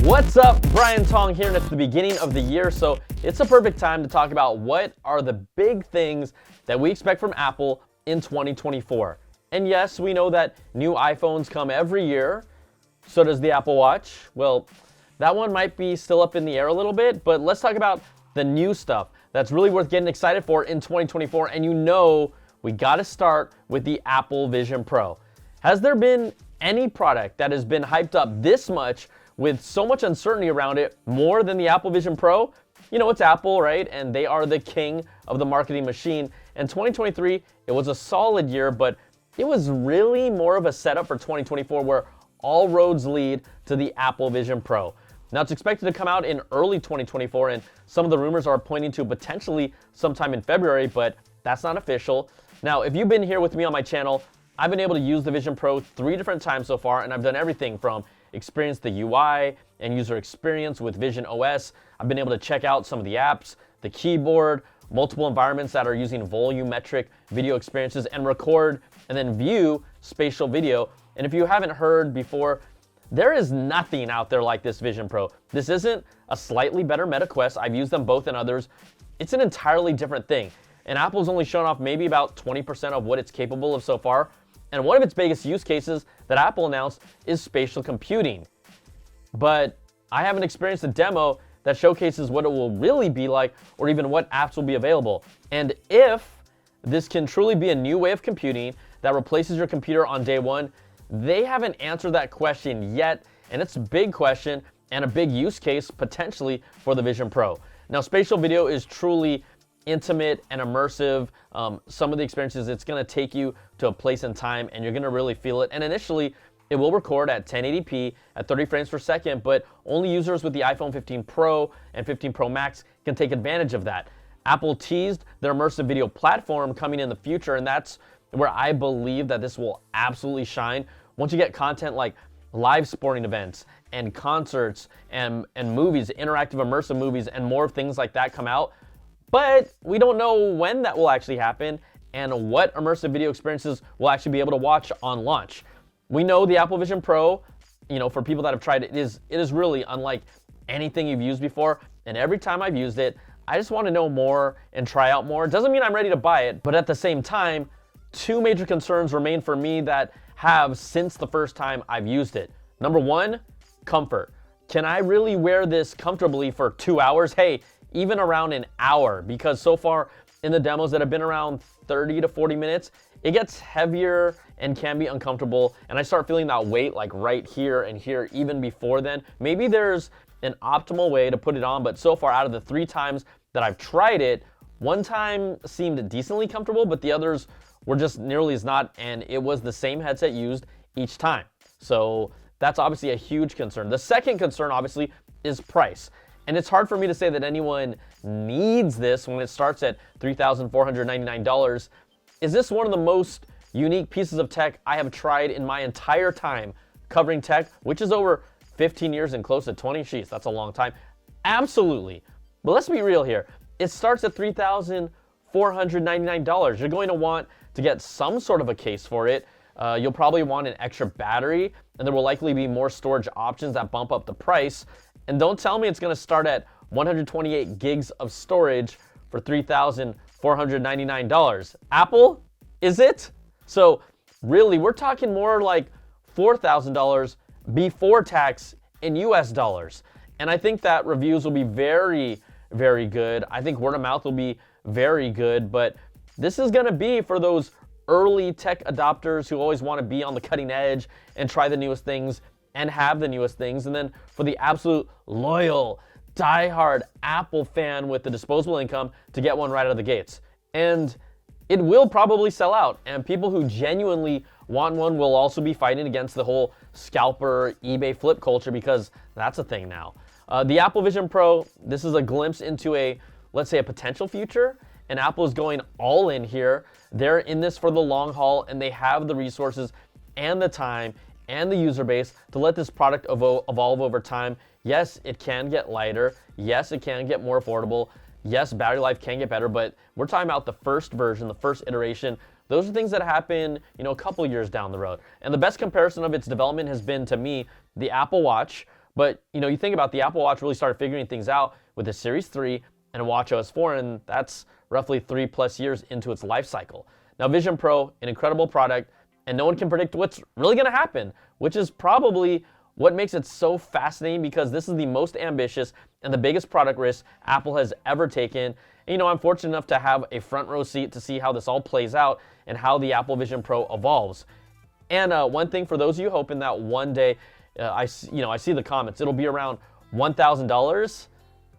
What's up? Brian Tong here, and it's the beginning of the year, so it's a perfect time to talk about what are the big things that we expect from Apple in 2024. And yes, we know that new iPhones come every year. So does the Apple Watch. Well, that one might be still up in the air a little bit, but let's talk about the new stuff that's really worth getting excited for in 2024. And you know, we got to start with the Apple Vision Pro. Has there been any product that has been hyped up this much with so much uncertainty around it more than the Apple Vision Pro? You know, it's Apple, right? And they are the king of the marketing machine. And 2023, it was a solid year, but it was really more of a setup for 2024 where all roads lead to the Apple Vision Pro. Now, it's expected to come out in early 2024, and some of the rumors are pointing to potentially sometime in February, but that's not official. Now, if you've been here with me on my channel, I've been able to use the Vision Pro 3 different times so far, and I've done everything from experience the UI and user experience with Vision OS. I've been able to check out some of the apps, the keyboard, multiple environments that are using volumetric video experiences, and record and then view spatial video. And if you haven't heard before, there is nothing out there like this Vision Pro. This isn't a slightly better Meta Quest. I've used them both and others. It's an entirely different thing. And Apple's only shown off maybe about 20% of what it's capable of so far. And one of its biggest use cases that Apple announced is spatial computing. But I haven't experienced a demo that showcases what it will really be like or even what apps will be available. And if this can truly be a new way of computing that replaces your computer on day one, they haven't answered that question yet. And it's a big question and a big use case potentially for the Vision Pro. Now, spatial video is truly intimate and immersive. Some of the experiences, it's going to take you to a place and time and you're going to really feel it. And initially, it will record at 1080p at 30 frames per second, but only users with the iPhone 15 Pro and 15 Pro Max can take advantage of that. Apple teased their immersive video platform coming in the future, and that's where I believe that this will absolutely shine. Once you get content like live sporting events and concerts and movies, interactive immersive movies, and more things like that come out. But we don't know when that will actually happen and what immersive video experiences we'll actually be able to watch on launch. We know the Apple Vision Pro, you know, for people that have tried it, it is really unlike anything you've used before. And every time I've used it, I just want to know more and try out more. Doesn't mean I'm ready to buy it, but at the same time, 2 major concerns remain for me that have since the first time I've used it. Number 1, comfort. Can I really wear this comfortably for 2 hours? Hey, even around an hour, because so far in the demos that have been around 30 to 40 minutes, it gets heavier and can be uncomfortable. And I start feeling that weight like right here and here even before then. Maybe there's an optimal way to put it on, but so far out of the 3 times that I've tried it, 1 time seemed decently comfortable, but the others were just nearly as not, and it was the same headset used each time. So that's obviously a huge concern. The second concern, obviously, is price. And it's hard for me to say that anyone needs this when it starts at $3,499. Is this one of the most unique pieces of tech I have tried in my entire time covering tech, which is over 15 years and close to 20? Sheesh, that's a long time. Absolutely. But let's be real here. It starts at $3,499. You're going to want to get some sort of a case for it. You'll probably want an extra battery, and there will likely be more storage options that bump up the price. And don't tell me it's going to start at 128 gigs of storage for $3,499. Apple, is it? So really, we're talking more like $4,000 before tax in US dollars. And I think that reviews will be very, very good. I think word of mouth will be very good, but this is going to be for those early tech adopters who always want to be on the cutting edge and try the newest things and have the newest things. And then for the absolute loyal, diehard Apple fan with the disposable income to get one right out of the gates. And it will probably sell out. And people who genuinely want one will also be fighting against the whole scalper eBay flip culture, because that's a thing now. The Apple Vision Pro, this is a glimpse into a, let's say, a potential future. And Apple is going all in here. They're in this for the long haul, and they have the resources and the time and the user base to let this product evolve over time. Yes, it can get lighter. Yes, it can get more affordable. Yes, battery life can get better, but we're talking about the first version, the first iteration. Those are things that happen, a couple years down the road. And the best comparison of its development has been, to me, the Apple Watch. But you think about the Apple Watch really started figuring things out with the Series 3 and WatchOS 4, and that's roughly 3+ years into its life cycle. Now Vision Pro, an incredible product, and no one can predict what's really going to happen, which is probably what makes it so fascinating, because this is the most ambitious and the biggest product risk Apple has ever taken. And, I'm fortunate enough to have a front row seat to see how this all plays out and how the Apple Vision Pro evolves. And one thing for those of you hoping that one day, I see the comments, it'll be around $1,000.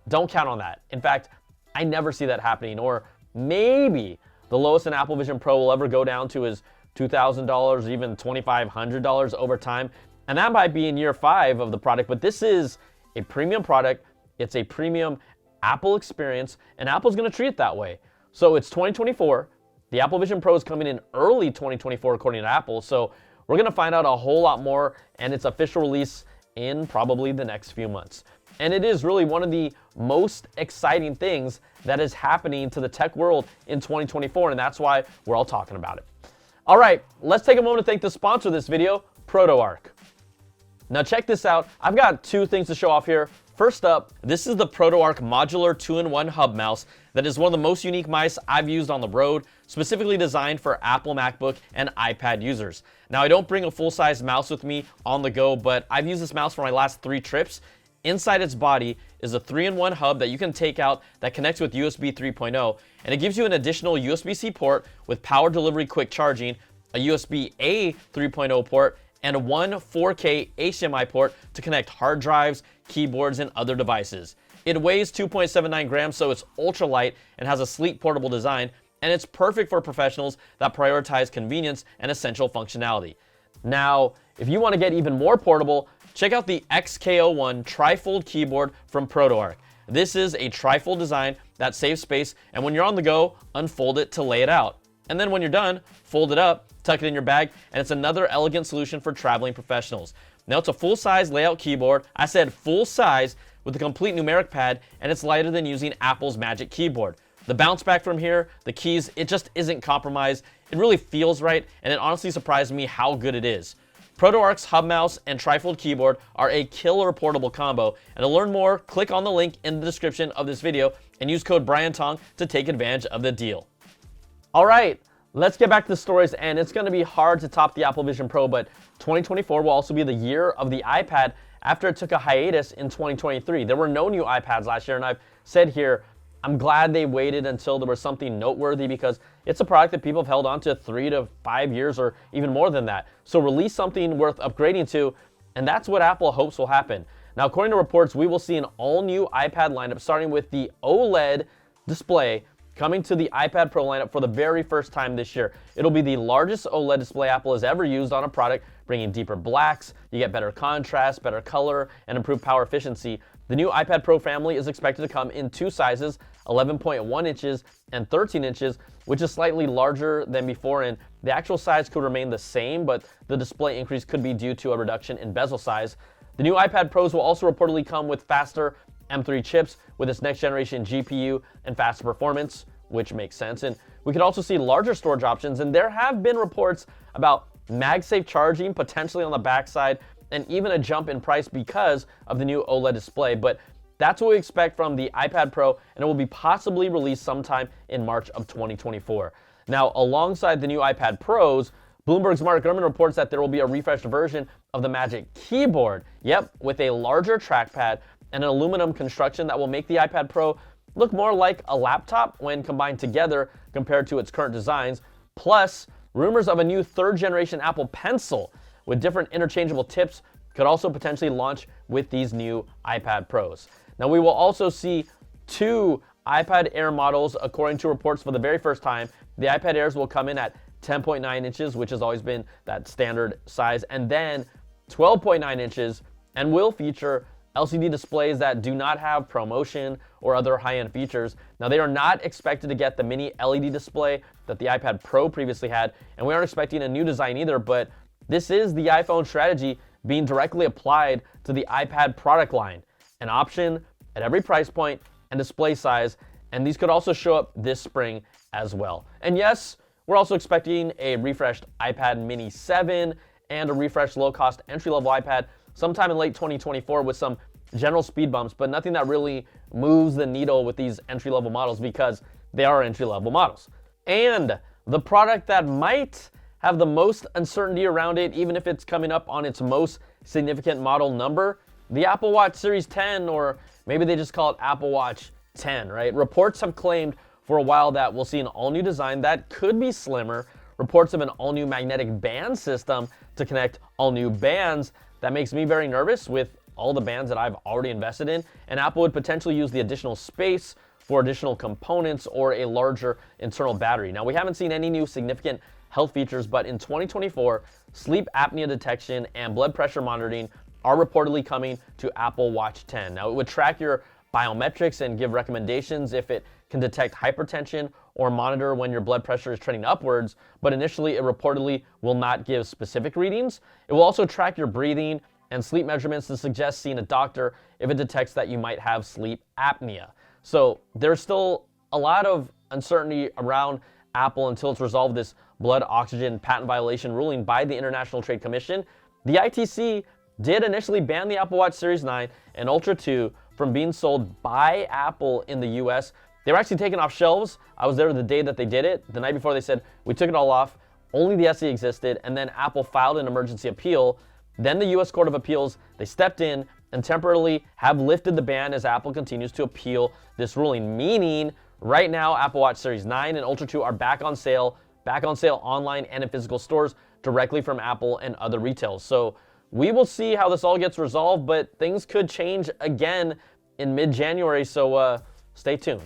Don't count on that. In fact, I never see that happening. Or maybe the lowest an Apple Vision Pro will ever go down to is $2,000 or even $2,500 over time. And that might be in year 5 of the product, but this is a premium product. It's a premium Apple experience, and Apple's going to treat it that way. So it's 2024. The Apple Vision Pro is coming in early 2024, according to Apple. So we're going to find out a whole lot more, and its official release in probably the next few months. And it is really one of the most exciting things that is happening to the tech world in 2024, and that's why we're all talking about it. All right, let's take a moment to thank the sponsor of this video, ProtoArc. Now check this out. I've got 2 things to show off here. First up, this is the ProtoArc modular 2-in-1 hub mouse that is one of the most unique mice I've used on the road, specifically designed for Apple MacBook and iPad users. Now I don't bring a full-size mouse with me on the go, but I've used this mouse for my last 3 trips. Inside its body is a 3-in-1 hub that you can take out that connects with USB 3.0, and it gives you an additional USB-C port with power delivery quick charging, a USB-A 3.0 port, and one 4K HDMI port to connect hard drives, keyboards, and other devices. It weighs 2.79 grams, so it's ultra light and has a sleek portable design, and it's perfect for professionals that prioritize convenience and essential functionality. Now, if you want to get even more portable, check out the XK01 Trifold keyboard from ProtoArc. This is a trifold design that saves space, and when you're on the go, unfold it to lay it out. And then when you're done, fold it up, tuck it in your bag, and it's another elegant solution for traveling professionals. Now it's a full-size layout keyboard. I said full size with a complete numeric pad, and it's lighter than using Apple's Magic Keyboard. The bounce back from here, the keys, it just isn't compromised. It really feels right, and it honestly surprised me how good it is. ProtoArc's hub mouse and trifold keyboard are a killer portable combo, and to learn more, click on the link in the description of this video and use code BrianTong to take advantage of the deal. All right, let's get back to the stories, and it's going to be hard to top the Apple Vision Pro, but 2024 will also be the year of the iPad after it took a hiatus in 2023. There were no new iPads last year, and I've said here, I'm glad they waited until there was something noteworthy, because it's a product that people have held on to 3 to 5 years or even more than that. So release something worth upgrading to, and that's what Apple hopes will happen. Now, according to reports, we will see an all-new iPad lineup starting with the OLED display coming to the iPad Pro lineup for the very first time this year. It'll be the largest OLED display Apple has ever used on a product, bringing deeper blacks, you get better contrast, better color, and improved power efficiency. The new iPad Pro family is expected to come in 2 sizes, 11.1 inches and 13 inches, which is slightly larger than before, and the actual size could remain the same, but the display increase could be due to a reduction in bezel size. The new iPad Pros will also reportedly come with faster M3 chips with its next generation GPU and faster performance, which makes sense. And we could also see larger storage options, and there have been reports about MagSafe charging potentially on the backside, and even a jump in price because of the new OLED display. But that's what we expect from the iPad Pro, and it will be possibly released sometime in March of 2024. Now, alongside the new iPad Pros, Bloomberg's Mark Gurman reports that there will be a refreshed version of the Magic Keyboard. Yep, with a larger trackpad and an aluminum construction that will make the iPad Pro look more like a laptop when combined together compared to its current designs. Plus, rumors of a new 3rd generation Apple Pencil with different interchangeable tips could also potentially launch with these new iPad Pros. Now, we will also see 2 iPad Air models, according to reports, for the very first time. The iPad Airs will come in at 10.9 inches, which has always been that standard size, and then 12.9 inches, and will feature LCD displays that do not have ProMotion or other high-end features. Now, they are not expected to get the mini LED display that the iPad Pro previously had, and we aren't expecting a new design either, but this is the iPhone strategy being directly applied to the iPad product line. An option at every price point and display size, and these could also show up this spring as well. And yes, we're also expecting a refreshed iPad Mini 7 and a refreshed low-cost entry-level iPad sometime in late 2024 with some general speed bumps, but nothing that really moves the needle with these entry-level models because they are entry-level models. And the product that might have the most uncertainty around it, even if it's coming up on its most significant model number, the Apple Watch Series 10, or maybe they just call it Apple Watch 10, right? Reports have claimed for a while that we'll see an all-new design that could be slimmer, reports of an all-new magnetic band system to connect all-new bands. That makes me very nervous with all the bands that I've already invested in, and Apple would potentially use the additional space for additional components or a larger internal battery. Now, we haven't seen any new significant health features, but in 2024, sleep apnea detection and blood pressure monitoring are reportedly coming to Apple Watch 10. Now, it would track your biometrics and give recommendations if it can detect hypertension or monitor when your blood pressure is trending upwards, but initially it reportedly will not give specific readings. It will also track your breathing and sleep measurements to suggest seeing a doctor if it detects that you might have sleep apnea. So there's still a lot of uncertainty around Apple until it's resolved this blood oxygen patent violation ruling by the International Trade Commission. The ITC did initially ban the Apple Watch Series 9 and Ultra 2 from being sold by Apple in the US. They were actually taken off shelves. I was there the day that they did it. The night before they said, we took it all off, only the SE existed, and then Apple filed an emergency appeal. Then the US Court of Appeals, they stepped in and temporarily have lifted the ban as Apple continues to appeal this ruling, meaning right now Apple Watch Series 9 and Ultra 2 are back on sale online and in physical stores directly from Apple and other retailers. So we will see how this all gets resolved, but things could change again in mid-January, so stay tuned.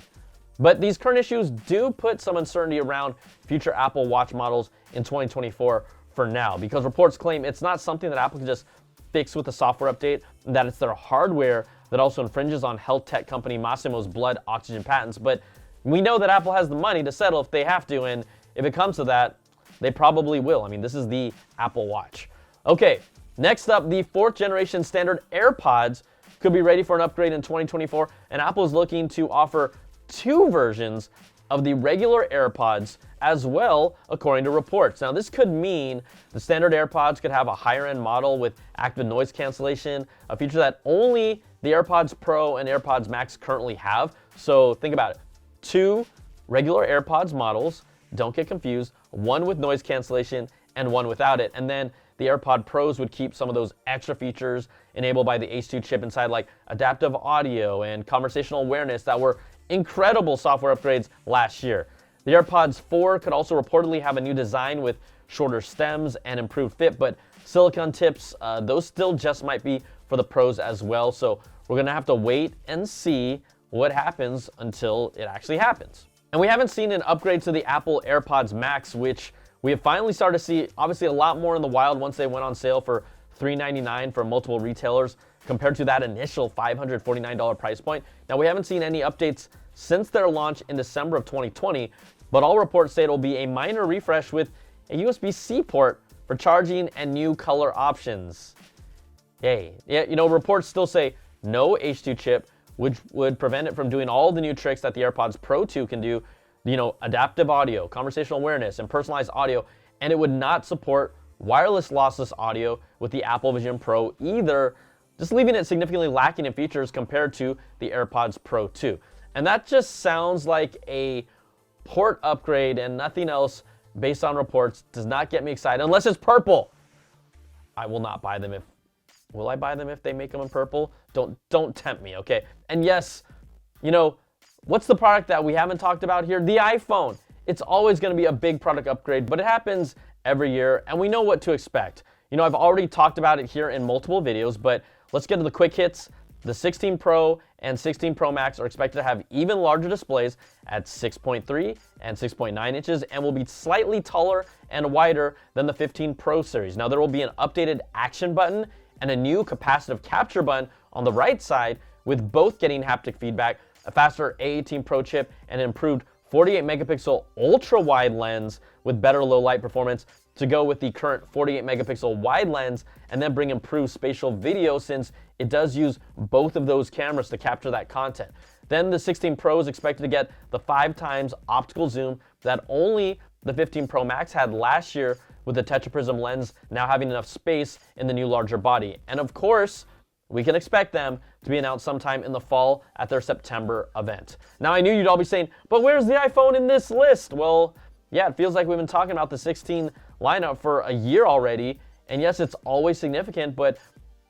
But these current issues do put some uncertainty around future Apple Watch models in 2024 for now, because reports claim it's not something that Apple can just fix with a software update, that it's their hardware that also infringes on health tech company Masimo's blood oxygen patents. But we know that Apple has the money to settle if they have to, and if it comes to that, they probably will. I mean, this is the Apple Watch. Okay, next up, the 4th generation standard AirPods could be ready for an upgrade in 2024, and Apple is looking to offer 2 versions of the regular AirPods as well, according to reports. Now, this could mean the standard AirPods could have a higher-end model with active noise cancellation, a feature that only the AirPods Pro and AirPods Max currently have. So think about it. 2 regular AirPods models, don't get confused, one with noise cancellation and one without it. And then the AirPod Pros would keep some of those extra features enabled by the H2 chip inside, like adaptive audio and conversational awareness, that were incredible software upgrades last year. The AirPods 4 could also reportedly have a new design with shorter stems and improved fit, but silicone tips, those still just might be for the Pros as well. So we're gonna have to wait and see what happens until it actually happens. And we haven't seen an upgrade to the Apple AirPods Max, which we have finally started to see obviously a lot more in the wild once they went on sale for $399 for multiple retailers compared to that initial $549 price point. Now, we haven't seen any updates since their launch in December of 2020, but all reports say it'll be a minor refresh with a USB-C port for charging and new color options. Yay. Yeah, reports still say no H2 chip, which would prevent it from doing all the new tricks that the AirPods Pro 2 can do, adaptive audio, conversational awareness, and personalized audio, and it would not support wireless lossless audio with the Apple Vision Pro either, just leaving it significantly lacking in features compared to the AirPods Pro 2. And that just sounds like a port upgrade and nothing else based on reports. Does not get me excited unless it's purple. I will not buy them will I buy them if they make them in purple? Don't tempt me, okay? And yes, what's the product that we haven't talked about here? The iPhone. It's always going to be a big product upgrade, but it happens every year, and we know what to expect. I've already talked about it here in multiple videos, but let's get to the quick hits. The 16 Pro and 16 Pro Max are expected to have even larger displays at 6.3 and 6.9 inches and will be slightly taller and wider than the 15 Pro series. Now, there will be an updated action button and a new capacitive capture button on the right side, with both getting haptic feedback, a faster A18 Pro chip, and an improved 48 megapixel ultra wide lens with better low light performance to go with the current 48 megapixel wide lens, and then bring improved spatial video since it does use both of those cameras to capture that content. Then the 16 Pro is expected to get the 5 times optical zoom that only the 15 Pro Max had last year, with the tetraprism lens now having enough space in the new larger body. And of course, we can expect them to be announced sometime in the fall at their September event. Now, I knew you'd all be saying, but where's the iPhone in this list? Well, yeah, it feels like we've been talking about the 16 lineup for a year already. And yes, it's always significant, but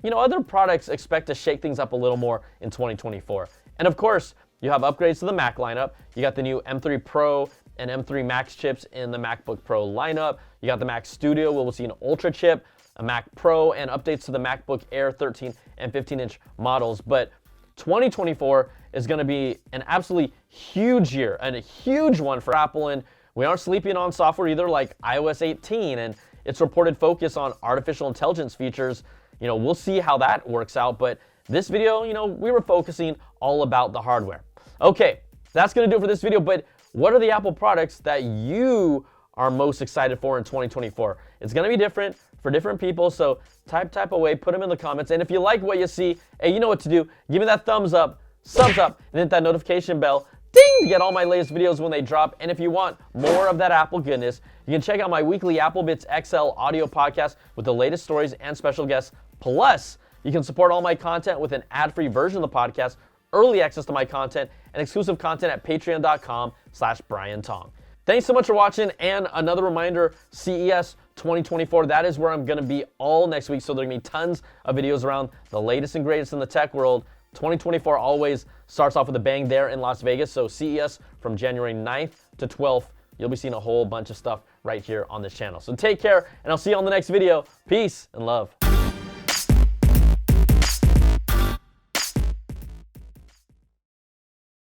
other products expect to shake things up a little more in 2024. And of course, you have upgrades to the Mac lineup. You got the new M3 Pro and M3 Max chips in the MacBook Pro lineup. You got the Mac Studio, where we'll see an Ultra chip, a Mac Pro, and updates to the MacBook Air 13 and 15-inch models. But 2024 is going to be an absolutely huge year and a huge one for Apple, and we aren't sleeping on software either, like iOS 18 and its reported focus on artificial intelligence features. We'll see how that works out, but this video, we were focusing all about the hardware. Okay, that's going to do it for this video, but what are the Apple products that you are most excited for in 2024? It's going to be different for different people, so type away, put them in the comments, and if you like what you see, hey, you know what to do. Give me that thumbs up, and hit that notification bell, ding, to get all my latest videos when they drop. And if you want more of that Apple goodness, you can check out my weekly Apple Bits XL audio podcast with the latest stories and special guests. Plus, you can support all my content with an ad-free version of the podcast, early access to my content, and exclusive content at patreon.com/Brian Tong. Thanks so much for watching, and another reminder, CES 2024, that is where I'm going to be all next week, so there are going to be tons of videos around the latest and greatest in the tech world. 2024 always starts off with a bang there in Las Vegas, so CES from January 9th to 12th, you'll be seeing a whole bunch of stuff right here on this channel. So take care, and I'll see you on the next video. Peace and love.